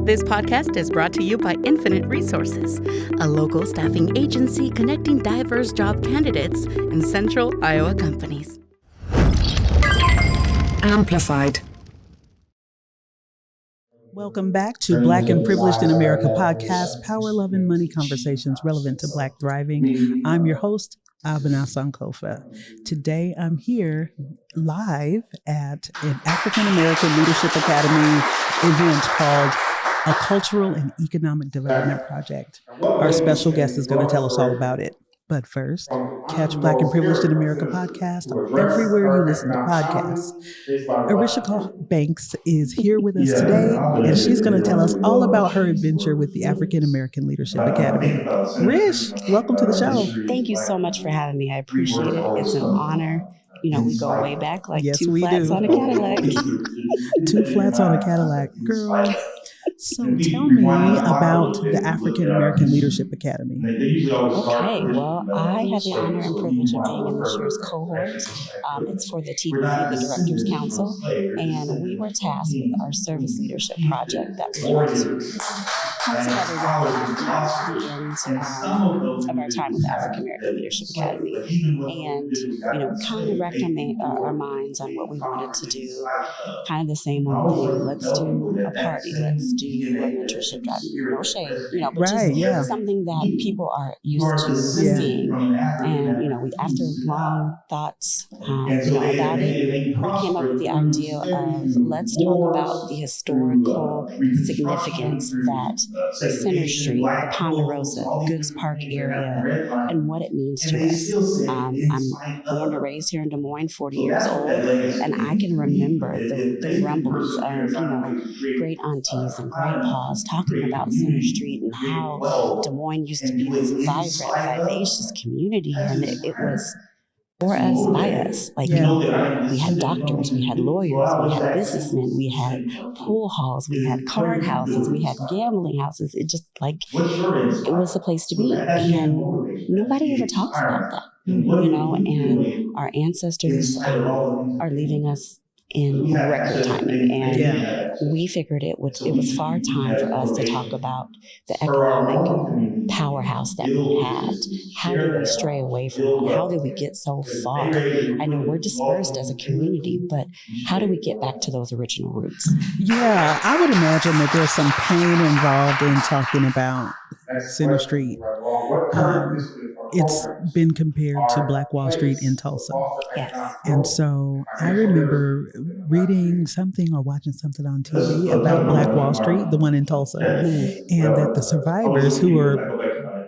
This podcast is brought to you by Infinite Resources, a local staffing agency connecting diverse job candidates in central Iowa companies. Amplified. Welcome back to Black and Privileged in America podcast, Power, Love, and Money Conversations relevant to Black thriving. I'm your host, Abena Sankofa. Today, I'm here live at an African American Leadership Academy event called A Cultural and Economic Development Project. Our special guest is going to tell us all about it. But first, catch Black and Privileged in America podcast everywhere you listen to podcasts. Arichica Banks is here with us today, and she's going to tell us all about her adventure with the African American Leadership Academy. Rish, welcome to the show. Thank you so much for having me. I appreciate it. It's an honor. You know, we go way back, like yes, two flats on a Cadillac. Two flats on a Cadillac. Girl. So tell me about the African American Leadership Academy. Okay, well, I had the honor and privilege of being in this year's cohort. It's for the TDC, the Directors Council, and we were tasked with our service leadership project that we want to come together with the end of our time with the African American Leadership Academy. And, you know, we kind of wrecked our minds on what we wanted to do, kind of the same old thing. Let's do a party, let's do a mentorship drive. No shade, you know, but just something that people are used to seeing. And, you know, after long thoughts, about it, we came up with the idea of let's talk about the historical significance that Center Street, the Ponderosa, Goods Park area, and what it means to us. I'm born and raised here in Des Moines, 40 years old, and I can remember the rumblings of, great aunties and grandpas talking about Center Street and how Des Moines used to be this vibrant, vivacious community, and it was for us, by us. Like, we had doctors, we had lawyers, we had businessmen, we had pool halls, we had card houses, we had gambling houses. It just, it was the place to be. And nobody ever talks about that, and our ancestors are leaving us in record timing. And we figured it was far time for us to talk about the economic powerhouse that we had. How did we stray away from that? How did we get so far? I know we're dispersed as a community, but how do we get back to those original roots? Yeah, I would imagine that there's some pain involved in talking about Center Street. It's been compared to Black Wall Street in Tulsa. Yes. And so I remember reading something or watching something on TV about Black Wall Street, the one in Tulsa, and that the survivors, who are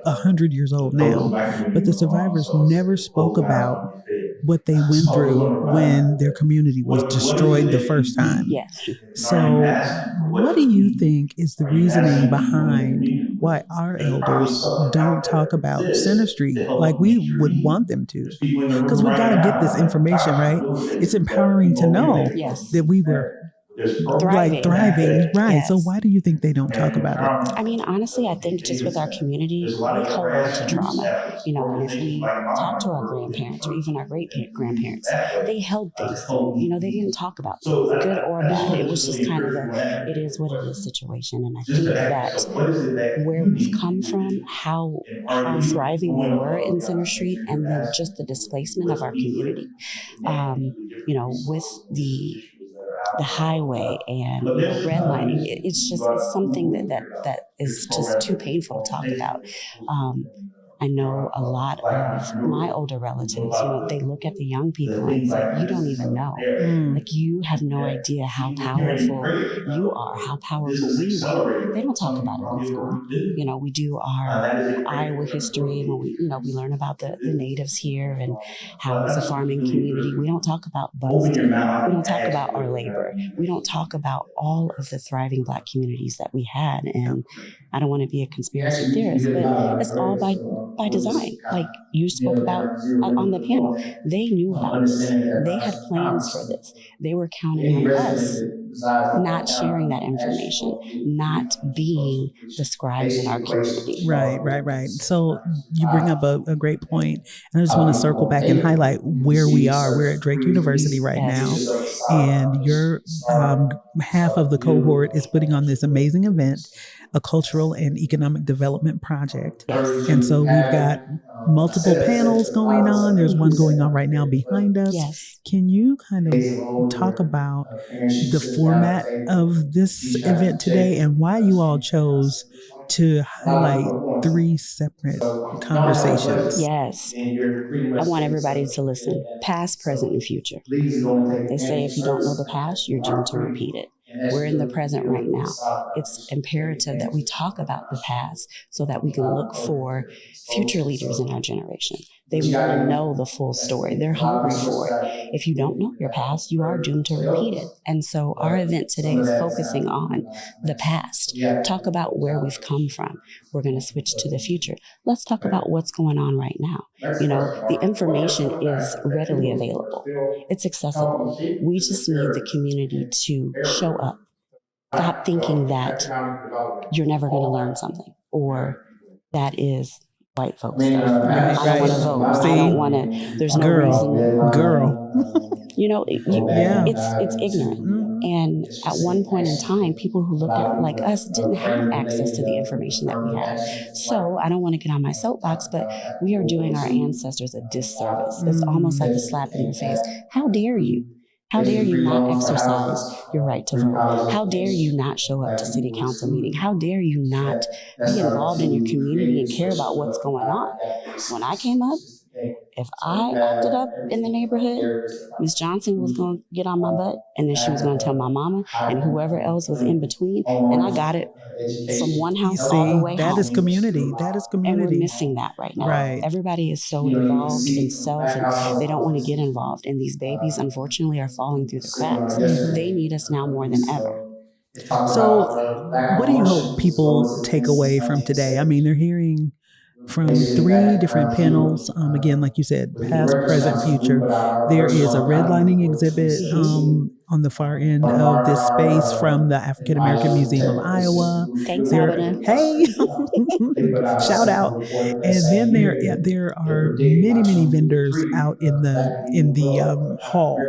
100 years old now, but the survivors never spoke about what they went through when their community was destroyed the first time. Yes. So what do you think is the reasoning behind why our elders don't talk about Center Street like we would want them to? Because we've got to get this information, right? It's empowering to know that we were thriving. Right. Yes. So why do you think they don't talk about it? I mean, honestly, I think just with our community, we hold on to trauma. And if we talk to our grandparents or even our great-grandparents, they held things. They didn't talk about things, good or bad. It was just kind of it is what it is situation. And I think that where we've come from, how thriving we were in Center Street, and then just the displacement of our community, with the highway and redlining, it's something that is just too painful to talk about. I know a lot of my older relatives, they look at the young people and it's like, you don't even know. Like, you have no idea how powerful you are, how powerful we were. They don't talk about it in school. We do our Iowa history when we learn about the natives here and how it's a farming community. We don't talk about Buxton. We don't talk about our labor. We don't talk about all of the thriving Black communities that we had. And I don't want to be a conspiracy theorist, but it's all by design. Like you spoke about on the panel, they knew about this. They had plans for this. They were counting on us not sharing that information, not being the scribes in our community. Right. So you bring up a great point, and I just want to circle back and highlight where we are. We're at Drake University right now, and your half of the cohort is putting on this amazing event, a cultural and economic development project. Yes. And so we've got multiple panels going on. There's one going on right now behind us. Yes. Can you kind of talk about the format of this event today and why you all chose to highlight 3 separate conversations? Yes. I want everybody to listen. Past, present, and future. They say if you don't know the past, you're doomed to repeat it. We're in the present right now. It's imperative that we talk about the past so that we can look for future leaders in our generation. They want to know the full story. They're hungry for it. If you don't know your past, you are doomed to repeat it. And so our event today is focusing on the past. Talk about where we've come from. We're going to switch to the future. Let's talk about what's going on right now. You know, the information is readily available. It's accessible. We just need the community to show up. Stop thinking that you're never going to learn something or that is white folks stuff. I don't want to vote. See? I don't want to. There's no reason. Girl. You know, it's ignorant. Mm-hmm. And at one point in time, people who looked at like us didn't have access to the information that we have. So I don't want to get on my soapbox, but we are doing our ancestors a disservice. It's almost like a slap in the face. How dare you? How dare you not exercise your right to vote? How dare you not show up to city council meeting? How dare you not be involved in your community and care about what's going on? When I came up, if I acted up in the neighborhood, Miss Johnson was going to get on my butt, and then she was going to tell my mama and whoever else was in between, and I got it from one house all the way that home. is community. That is community. And we're missing that right now. Right. Everybody is so involved in self, and they don't want to get involved. And these babies, unfortunately, are falling through the cracks. They need us now more than ever. So what do you hope people take away from today? I mean, they're hearing from 3 different panels. Again, like you said, past, present, future. There is a redlining exhibit on the far end of this space from the African American Museum of Iowa. Thanks, Abena. Hey, shout out! And then there are many vendors out in the hall.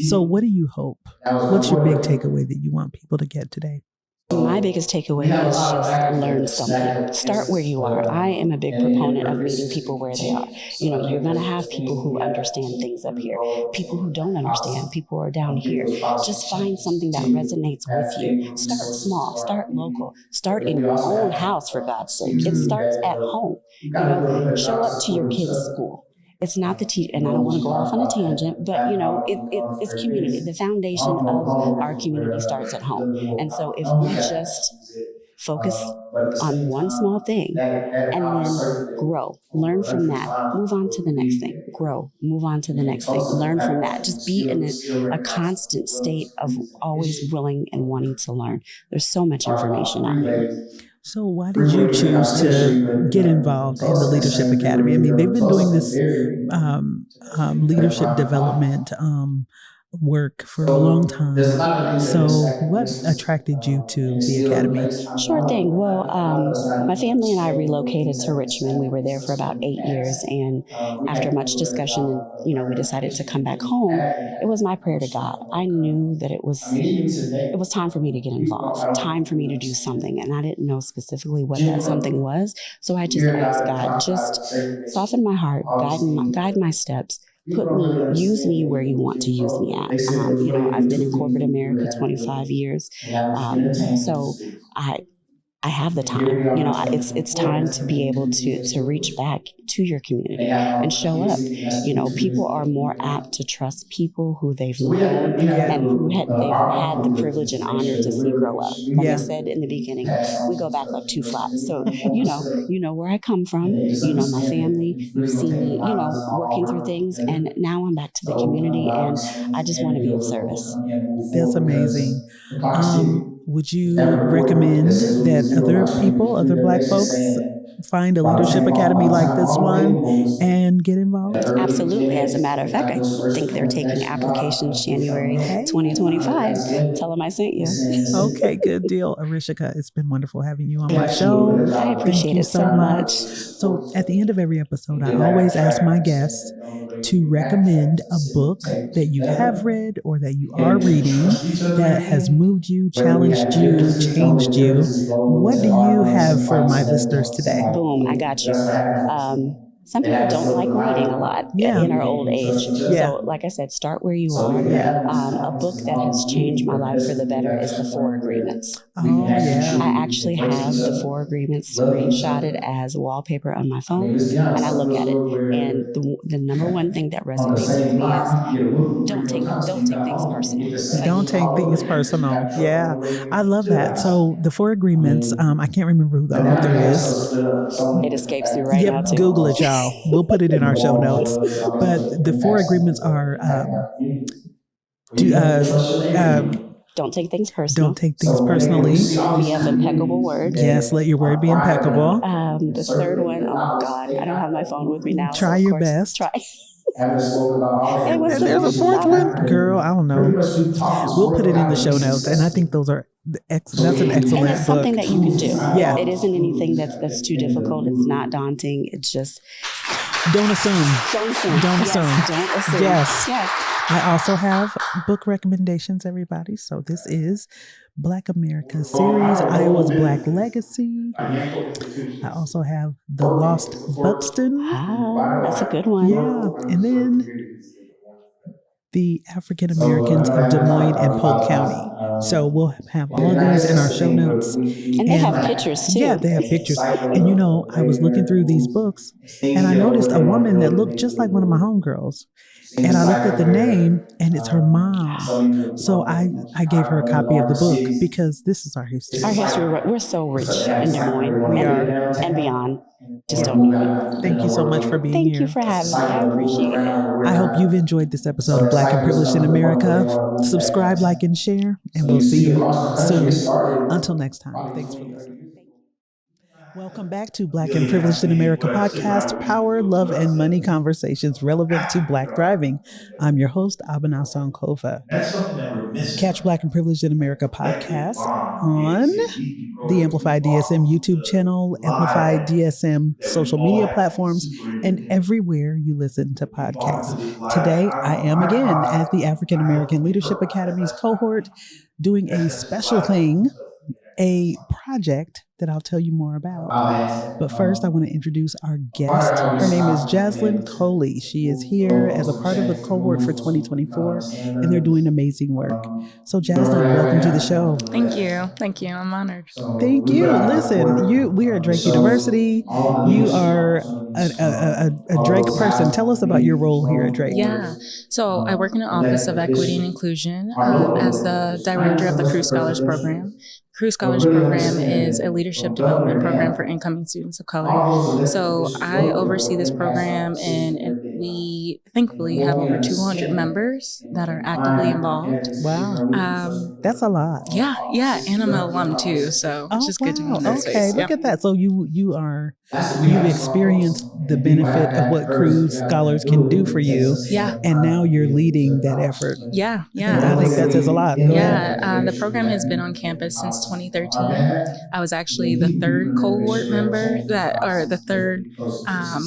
So, what do you hope? What's your big takeaway that you want people to get today? My biggest takeaway is just learn something. Start where you are. I am a big proponent of meeting people where they are. You know, you're going to have people who understand things up here, people who don't understand, people who are down here. Just find something that resonates with you. Start small, start local, start in your own house, for God's sake. It starts at home. You know, show up to your kids' school. It's not the teacher, and I don't want to go off on a tangent, but, you know, it's community. The foundation of our community starts at home. And so if we just focus on one small thing and then grow, learn from that, move on to the next thing, grow, move on to the next thing, learn from that. Just be in a constant state of always willing and wanting to learn. There's so much information out here. So why did you choose to get involved in the Leadership Academy? I mean, they've been doing this leadership development work for a long time. So what attracted you to the Academy? Sure thing. Well, my family and I relocated to Richmond. We were there for about 8 years. And after much discussion, you know, we decided to come back home. It was my prayer to God. I knew that it was time for me to get involved, time for me to do something. And I didn't know specifically what that something was. So I just asked God, just soften my heart, guide my steps. Use me where you want to use me at. You know, I've been in corporate America 25 years. So I have the time. You know, it's time to be able to reach back to your community and show up. You know, people are more apt to trust people who they've known and who they've had the privilege and honor to see grow up. Like I said in the beginning, we go back like 2 flats. So, you know where I come from. You know my family. You've seen me, you know, working through things. And now I'm back to the community, and I just want to be of service. That's amazing. Would you recommend that other Black folks find a leadership academy like this one and get involved? Absolutely. As a matter of fact, I think they're taking applications January 2025. Tell them I sent you. Okay, good deal. Arichica, it's been wonderful having you on my show. I appreciate it so much. So at the end of every episode, I always ask my guests to recommend a book that you have read or that you are reading that has moved you, challenged you, changed you. What do you have for my listeners today? Boom, I got you. Some people don't like reading a lot in our old age. So, like I said, start where you are. A book that has changed my life for the better is The Four Agreements. Oh, yeah. I actually have The Four Agreements screenshotted as wallpaper on my phone, and I look at it. And the number one thing that resonates with me is don't take things personal. Don't take things personal. Yeah, I love that. So The Four Agreements, I can't remember who the author is. It escapes you right now, too. Google it, y'all. We'll put it in our show notes. But the Four Agreements are don't take things personal. Don't take things personally. Be of impeccable word. Yes, let your word be impeccable. The third one, oh God, I don't have my phone with me now. Try your best. Try. And there's a fourth one? Girl, I don't know. We'll put it in the show notes. And I think those are that's an excellent and it's something book. that you can do. Yeah. It isn't anything that's too difficult. It's not daunting. It's just don't assume. Don't assume. Don't assume. Yes, don't assume. Yes. Yes. I also have book recommendations, everybody. So this is Black America series, Iowa's Black Legacy. I also have The Lost Buxton. That's a good one. Yeah. And then The African Americans of Des Moines and Polk County. So we'll have all of these in our show notes. And they have pictures too. Yeah, they have pictures. And you know, I was looking through these books and I noticed a woman that looked just like one of my homegirls. And I looked at the name and it's her mom. So I gave her a copy of the book because this is our history. Our history, we're so rich in Des Moines and beyond. Just don't know it. Thank you so much for being here. Thank you for having me. I appreciate it. I hope you've enjoyed this episode of Black and Privileged in America. Subscribe, like, and share, and we'll see you soon. Until next time, thanks for listening. Welcome back to Black and Privileged in America podcast, Power, Love, and Money Conversations relevant to Black driving. I'm your host, Abena Sankova. Catch Black and Privileged in America podcast on the Amplified DSM YouTube channel, Amplified DSM social media platforms, and everywhere you listen to podcasts. Today, I am again at the African American Leadership Academy's cohort doing a special thing, a project that I'll tell you more about. But first, I want to introduce our guest. Her name is Jazlin Coley. She is here as a part of the cohort for 2024, and they're doing amazing work. So Jazlin, welcome to the show. Thank you. Thank you. I'm honored. Thank you. Listen, we are at Drake University. You are a Drake person. Tell us about your role here at Drake. Yeah. So I work in the Office of Equity and Inclusion as the director of the Crew Scholars Program. Crew Scholars Program is a leadership development program for incoming students of color. So I oversee this program, and we thankfully have over 200 members that are actively involved. Wow. That's a lot. Yeah. And I'm an alum too, so it's just good to be in that space. Okay, look at that. So you've experienced the benefit of what Crew Scholars can do for you. Yeah. And now you're leading that effort. Yeah. I think that says a lot. Go ahead. The program has been on campus since 2013. I was actually the third cohort member the third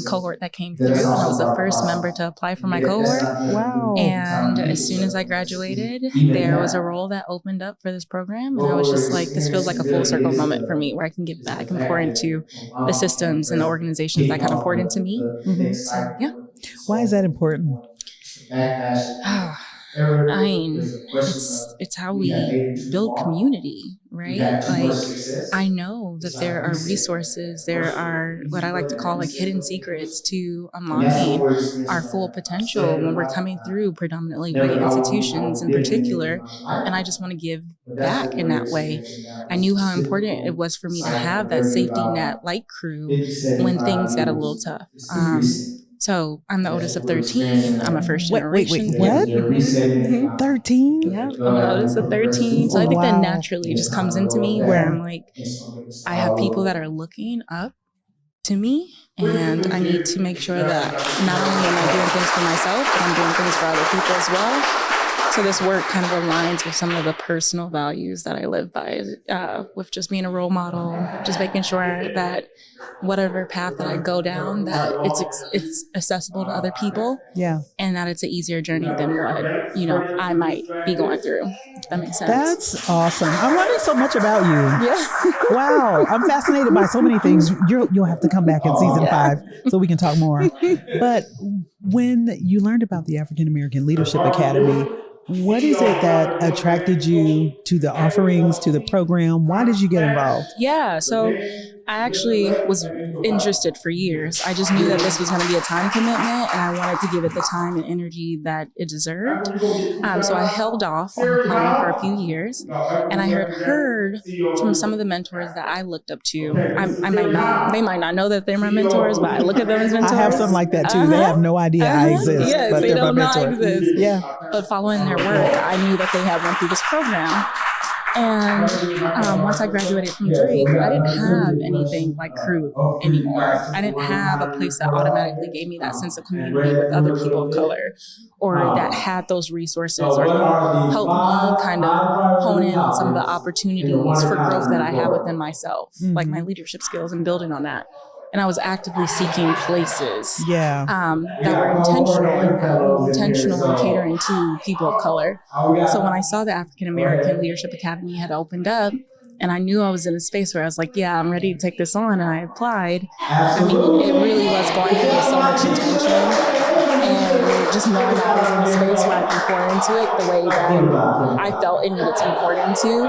cohort that came through. And I was the first member to apply for my cohort. Wow. And as soon as I graduated, there was a role that opened up for this program. And I was just like, this feels like a full circle moment for me where I can give back and pour into the systems and the organizations that kind of poured into me. Mm-hmm. So, yeah. Why is that important? I mean, it's how we build community, right? Like, I know that there are resources, there are what I like to call like hidden secrets to unlocking our full potential when we're coming through predominantly white institutions in particular. And I just want to give back in that way. I knew how important it was for me to have that safety net like Crew when things got a little tough. So I'm the oldest of 13. I'm a first generation. Wait, what? 13? Yeah, I'm the oldest of 13. So I think that naturally just comes into me where I'm like, I have people that are looking up to me, and I need to make sure that not only am I doing things for myself, but I'm doing things for other people as well. So this work kind of aligns with some of the personal values that I live by, with just being a role model, just making sure that whatever path that I go down, that it's accessible to other people, and that it's an easier journey than what I might be going through. If that makes sense. That's awesome. I'm learning so much about you. Yeah. Wow, I'm fascinated by so many things. You'll have to come back in season 5 so we can talk more. But when you learned about the African American Leadership Academy, what is it that attracted you to the offerings, to the program? Why did you get involved? Yeah, so I actually was interested for years. I just knew that this was going to be a time commitment, and I wanted to give it the time and energy that it deserved. So I held off on applying for a few years, and I had heard from some of the mentors that I looked up to. They might not know that they're my mentors, but I look at them as mentors. I have some like that too. They have no idea I exist, yes, but they they're my don't know I mentor. exist. Yeah. But following their work, I knew that they had went through this program. And once I graduated from Drake, I didn't have anything like crew anymore. I didn't have a place that automatically gave me that sense of community with other people of color, or that had those resources, or helped me kind of hone in on some of the opportunities for growth that I have within myself, like my leadership skills and building on that. And I was actively seeking places that were intentional in catering to people of color. So when I saw the African American Leadership Academy had opened up, and I knew I was in a space where I was like, yeah, I'm ready to take this on, and I applied. I mean, it really was going through with so much intention. And just knowing that I was in a space where I can pour into it the way that I felt it needed to be poured into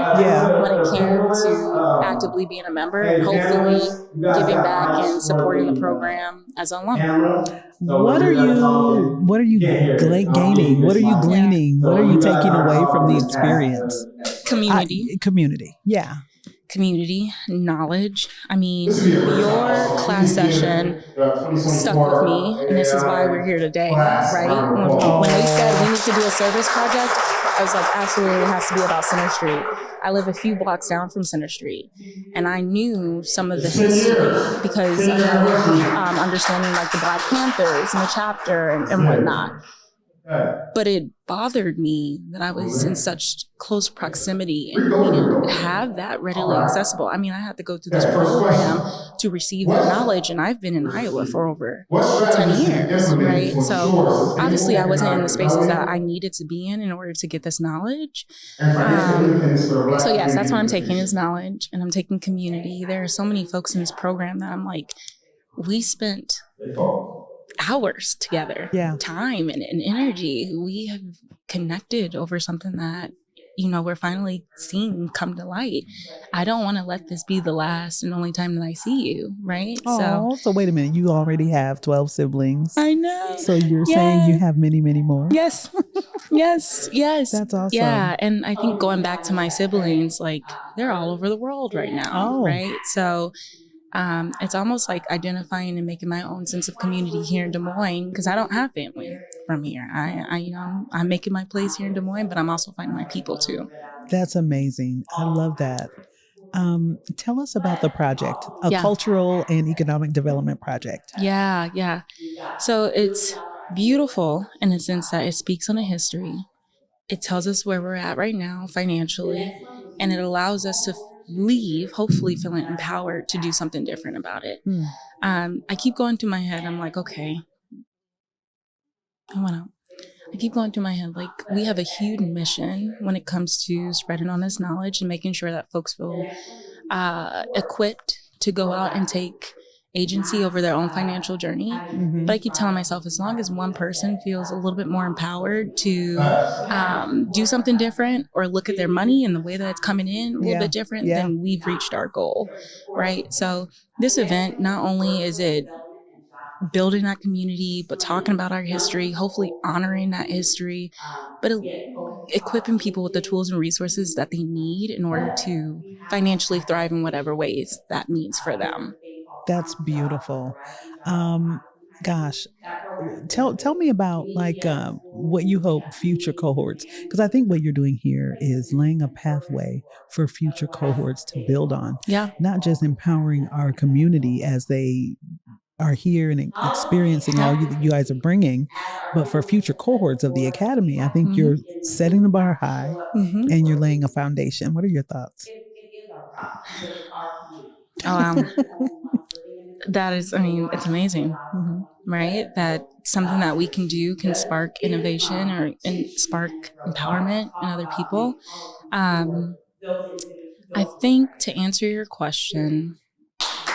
when it came to actively being a member, and hopefully giving back and supporting the program as an alum. What are you gaining? What are you gleaning? What are you taking away from the experience? Community. Yeah. Community, knowledge. I mean, your class session stuck with me, and this is why we're here today, right? When they said we need to do a service project, I was like, absolutely, it has to be about Center Street. I live a few blocks down from Center Street, and I knew some of the history because of understanding like the Black Panthers and the chapter and whatnot. But it bothered me that I was in such close proximity and needed to have that readily accessible. I mean, I had to go through this program to receive that knowledge, and I've been in Iowa for over 10 years, right? So obviously I wasn't in the spaces that I needed to be in order to get this knowledge. So yes, that's what I'm taking is knowledge, and I'm taking community. There are so many folks in this program that I'm like, we spent hours together, time and energy. We have connected over something that, we're finally seeing come to light. I don't want to let this be the last and only time that I see you, right? So wait a minute. You already have 12 siblings. I know. So you're saying you have many, many more? Yes. Yes. That's awesome. Yeah. And I think going back to my siblings, like they're all over the world right now, right? So it's almost like identifying and making my own sense of community here in Des Moines, because I don't have family from here. I'm making my place here in Des Moines, but I'm also finding my people too. That's amazing. I love that. Tell us about the project, a cultural and economic development project. Yeah. So it's beautiful in the sense that it speaks on a history. It tells us where we're at right now financially, and it allows us to leave, hopefully feeling empowered to do something different about it. I keep going through my head. I'm like, okay, I keep going through my head, like we have a huge mission when it comes to spreading on this knowledge and making sure that folks feel equipped to go out and take agency over their own financial journey. But I keep telling myself, as long as one person feels a little bit more empowered to do something different or look at their money and the way that it's coming in a little bit different, then we've reached our goal, right? So this event, not only is it building that community, but talking about our history, hopefully honoring that history, but equipping people with the tools and resources that they need in order to financially thrive in whatever ways that means for them. That's beautiful. Gosh, tell me about like what you hope future cohorts, because I think what you're doing here is laying a pathway for future cohorts to build on. Yeah. Not just empowering our community as they are here and experiencing all you guys are bringing, but for future cohorts of the academy, I think you're setting the bar high and you're laying a foundation. What are your thoughts? That is, I mean, it's amazing, right? That something that we can do can spark innovation or spark empowerment in other people. I think to answer your question,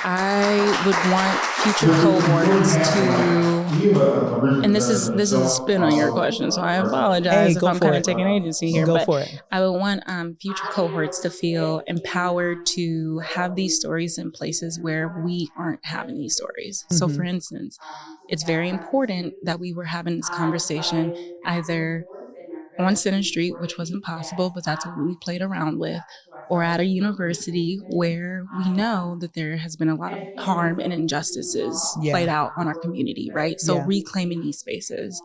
I would want future cohorts to, and this is a spin on your question, so I apologize if I'm kind of taking agency here, but I would want future cohorts to feel empowered to have these stories in places where we aren't having these stories. So for instance, it's very important that we were having this conversation either on Center Street, which wasn't possible, but that's what we played around with, or at a university where we know that there has been a lot of harm and injustices played out on our community, right? So reclaiming these spaces.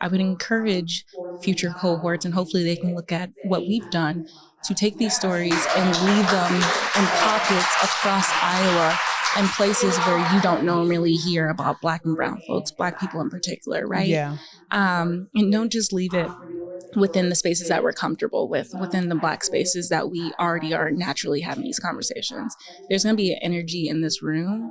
I would encourage future cohorts, and hopefully they can look at what we've done to take these stories and leave them in pockets across Iowa and places where you don't normally hear about Black and brown folks, Black people in particular, right? Yeah. And don't just leave it within the spaces that we're comfortable with, within the Black spaces that we already are naturally having these conversations. There's going to be an energy in this room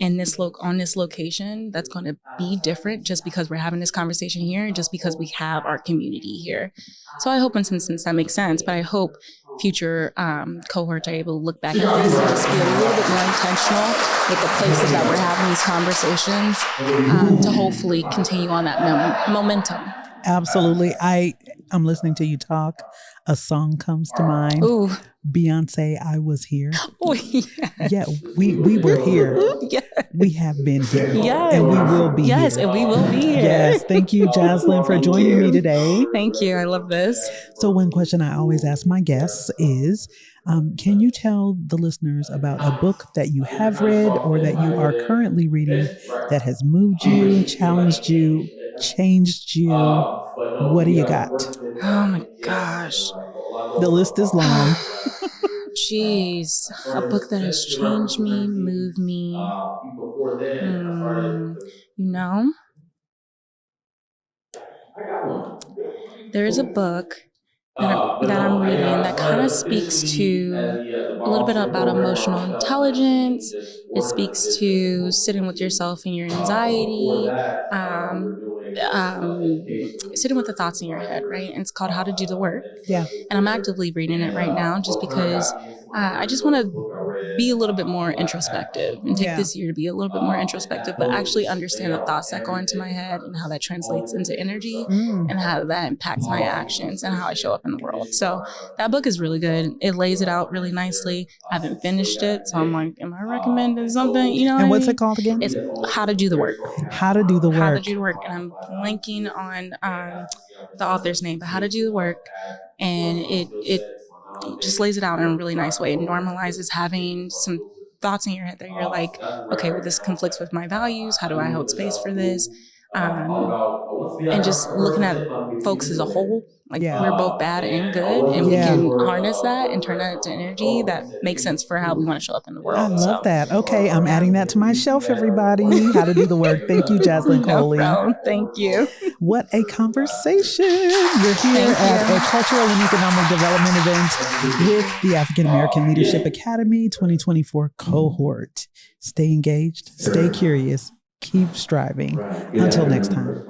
and on this location that's going to be different just because we're having this conversation here and just because we have our community here. So I hope in some sense that makes sense, but I hope future cohorts are able to look back at this and just be a little bit more intentional with the places that we're having these conversations to hopefully continue on that momentum. Absolutely. I'm listening to you talk. A song comes to mind. Ooh. Beyonce, I Was Here. Oh, yes. Yeah, we were here. Yes. We have been here. Yes. And we will be here. Yes, and we will be here. Yes. Thank you, Jazlin, for joining me today. Thank you. I love this. So one question I always ask my guests is, can you tell the listeners about a book that you have read or that you are currently reading that has moved you, challenged you, changed you? What do you got? Oh my gosh. The list is long. Jeez. A book that has changed me, moved me. There is a book that I'm reading that kind of speaks to a little bit about emotional intelligence. It speaks to sitting with yourself and your anxiety, sitting with the thoughts in your head, right? And it's called How to Do the Work. Yeah. And I'm actively reading it right now just because I just want to be a little bit more introspective and take this year to be a little bit more introspective, but actually understand the thoughts that go into my head and how that translates into energy and how that impacts my actions and how I show up in the world. So that book is really good. It lays it out really nicely. I haven't finished it, so I'm like, am I recommending something? You know, and what's it called again? It's How to Do the Work. How to Do the Work. How to Do the Work. And I'm blanking on the author's name, but How to Do the Work. And it just lays it out in a really nice way. It normalizes having some thoughts in your head that you're like, okay, well, this conflicts with my values. How do I hold space for this? And just looking at folks as a whole, like we're both bad and good, and we can harness that and turn that into energy that makes sense for how we want to show up in the world. I love that. Okay, I'm adding that to my shelf, everybody. How to Do the Work. Thank you, Jazlin Coley. No problem. Thank you. What a conversation. We're here at a cultural and economic development event with the African American Leadership Academy 2024 cohort. Stay engaged, stay curious, keep striving. Until next time.